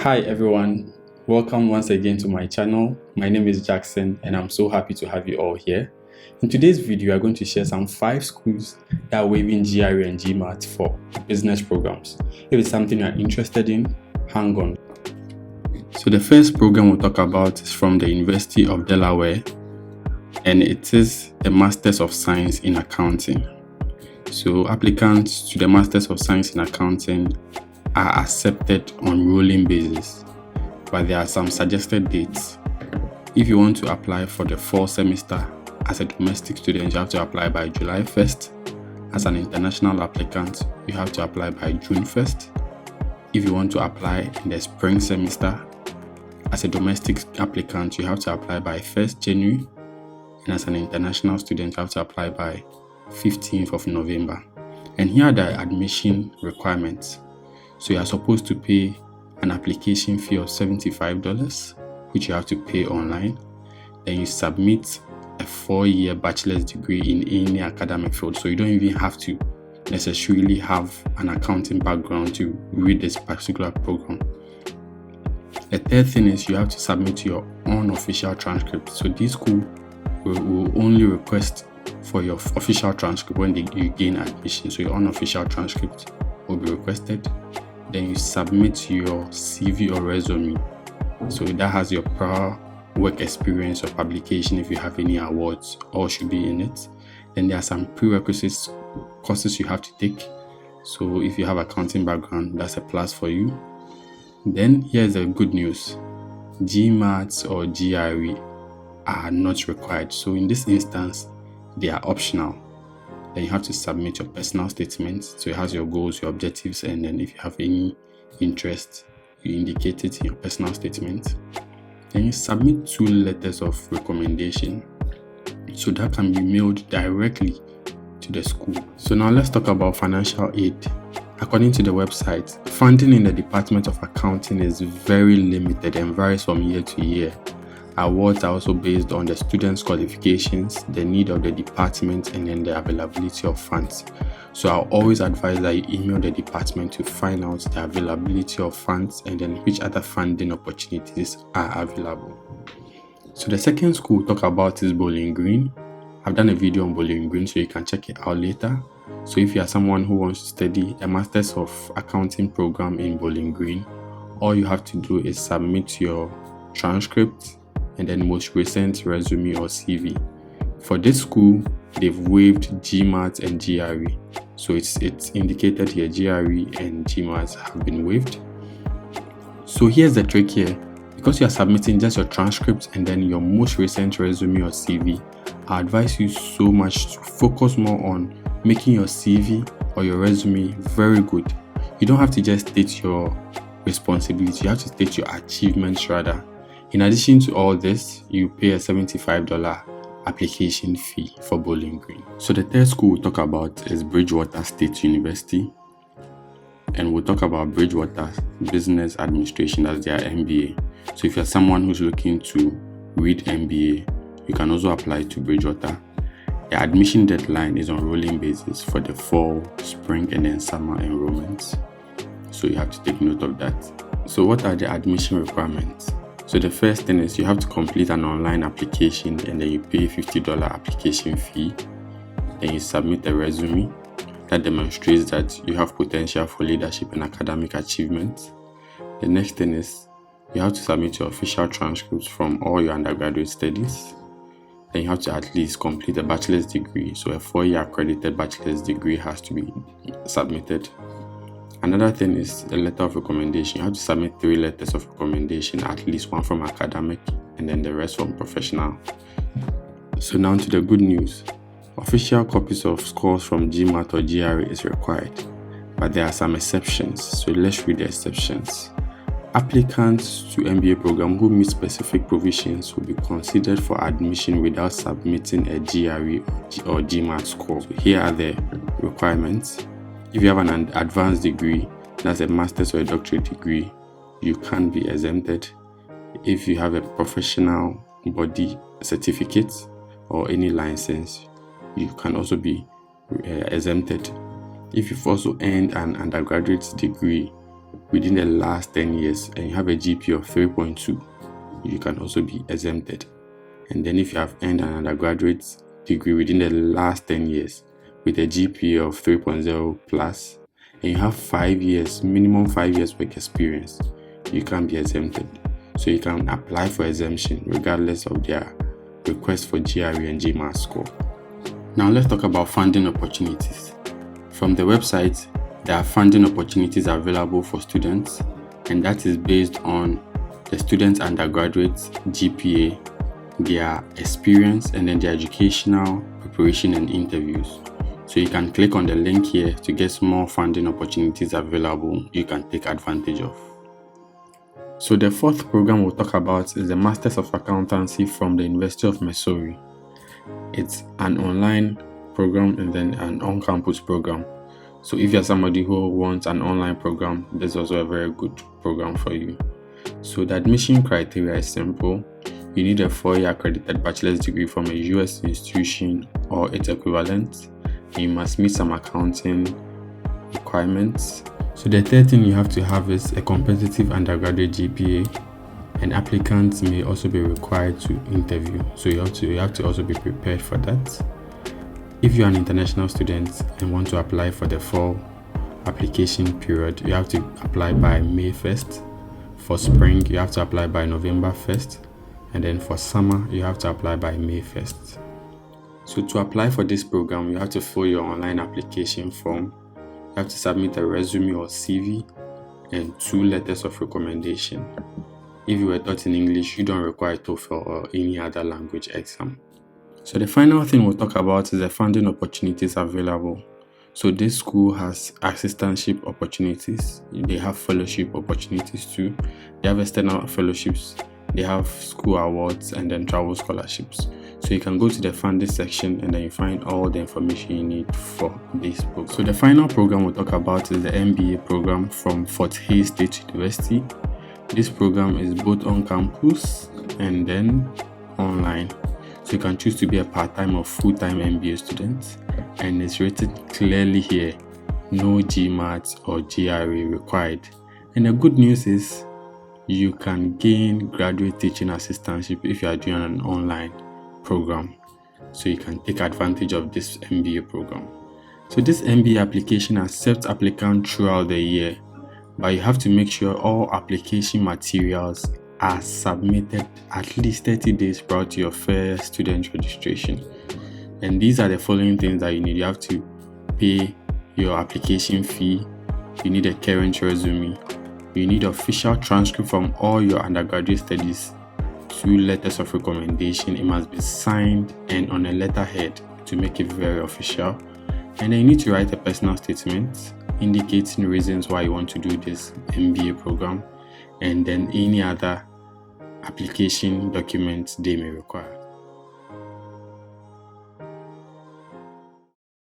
Hi everyone, welcome once again to my channel. My name is Jackson and I'm so happy to have you all here. In today's video, we are going to share some 5 schools that are waiving GRE and GMAT for business programs. If it's something you're interested in, hang on. So the first program we'll talk about is from the University of Delaware, and it is the Masters of Science in Accounting. So applicants to the Masters of Science in Accounting are accepted on rolling basis, but there are some suggested dates. If you want to apply for the fall semester as a domestic student, you have to apply by July 1st. As an international applicant, you have to apply by June 1st. If you want to apply in the spring semester as a domestic applicant, you have to apply by 1st January. And as an international student, you have to apply by 15th of November. And here are the admission requirements. So you are supposed to pay an application fee of $75, which you have to pay online. Then you submit a 4-year bachelor's degree in any academic field. So you don't even have to necessarily have an accounting background to read this particular program. The third thing is you have to submit your own official transcript. So this school will only request for your official transcript when you gain admission. So your own official transcript will be requested. Then you submit your CV or resume. So that has your prior work experience or publication if you have any awards, or should be in it. Then there are some prerequisites courses you have to take. So if you have accounting background, that's a plus for you. Then here's the good news. GMAT or GRE are not required. So in this instance, they are optional. Then you have to submit your personal statement. So it has your goals, your objectives, and then if you have any interest, you indicate it in your personal statement. Then you submit 2 letters of recommendation. So that can be mailed directly to the school. So now let's talk about financial aid. According to the website, funding in the Department of Accounting is very limited and varies from year to year. Awards are also based on the students' qualifications, the need of the department, and then the availability of funds. So I'll always advise that you email the department to find out the availability of funds and then which other funding opportunities are available. So the second school we'll talk about is Bowling Green. I've done a video on Bowling Green, so you can check it out later. So if you are someone who wants to study a Masters of Accounting program in Bowling Green, all you have to do is submit your transcript and then most recent resume or CV. For this school, they've waived GMAT and GRE. So it's indicated here GRE and GMAT have been waived. So here's the trick here. Because you are submitting just your transcript and then your most recent resume or CV, I advise you so much to focus more on making your CV or your resume very good. You don't have to just state your responsibility, you have to state your achievements rather. In addition to all this, you pay a $75 application fee for Bowling Green. So the third school we'll talk about is Bridgewater State University. And we'll talk about Bridgewater Business Administration, that's their MBA. So if you're someone who's looking to read MBA, you can also apply to Bridgewater. The admission deadline is on rolling basis for the fall, spring, and then summer enrollments. So you have to take note of that. So what are the admission requirements? So the first thing is you have to complete an online application and then you pay $50 application fee. Then you submit a resume that demonstrates that you have potential for leadership and academic achievement. The next thing is you have to submit your official transcripts from all your undergraduate studies. Then you have to at least complete a bachelor's degree. So a 4-year accredited bachelor's degree has to be submitted. Another thing is a letter of recommendation. You have to submit 3 letters of recommendation, at least 1 from academic and then the rest from professional. So now to the good news. Official copies of scores from GMAT or GRE is required, but there are some exceptions. So let's read the exceptions. Applicants to MBA program who meet specific provisions will be considered for admission without submitting a GRE or GMAT score. So here are the requirements. If you have an advanced degree, that's a master's or a doctorate degree, you can be exempted. If you have a professional body certificate or any license, you can also be exempted. If you've also earned an undergraduate degree within the last 10 years and you have a GPA of 3.2, you can also be exempted. And then if you have earned an undergraduate degree within the last 10 years with a GPA of 3.0 plus, and you have 5 years, minimum 5 years work experience, you can be exempted. So you can apply for exemption regardless of their request for GRE and GMAT score. Now let's talk about funding opportunities. From the website, there are funding opportunities available for students, and that is based on the student's undergraduate GPA, their experience, and then their educational preparation and interviews. So you can click on the link here to get more funding opportunities available you can take advantage of. So the fourth program we'll talk about is the Masters of Accountancy from the University of Missouri. It's an online program and then an on-campus program. So if you're somebody who wants an online program, this is also a very good program for you. So the admission criteria is simple. You need a 4-year accredited bachelor's degree from a US institution or its equivalent. You must meet some accounting requirements. So the third thing you have to have is a competitive undergraduate GPA, and applicants may also be required to interview. So you have to also be prepared for that. If you're an international student and want to apply for the fall application period, you have to apply by May 1st. For spring, you have to apply by November 1st. And then for summer, you have to apply by May 1st. So to apply for this program, you have to fill your online application form. You have to submit a resume or CV and 2 letters of recommendation. If you were taught in English, you don't require TOEFL or any other language exam. So the final thing we'll talk about is the funding opportunities available. So this school has assistantship opportunities. They have fellowship opportunities too. They have external fellowships. They have school awards and then travel scholarships. So you can go to the funding section and then you find all the information you need for this book. So the final program we'll talk about is the MBA program from Fort Hays State University. This program is both on campus and then online. So you can choose to be a part-time or full-time MBA student, and it's written clearly here, no GMAT or GRE required. And the good news is you can gain graduate teaching assistantship if you are doing an online program. So you can take advantage of this MBA program. So this MBA application accepts applicants throughout the year, but you have to make sure all application materials are submitted at least 30 days prior to your first student registration. And these are the following things that you need. You have to pay your application fee. You need a current resume. You need official transcript from all your undergraduate studies, 2 letters of recommendation. It must be signed and on a letterhead to make it very official. And then you need to write a personal statement indicating reasons why you want to do this MBA program, and then any other application documents they may require.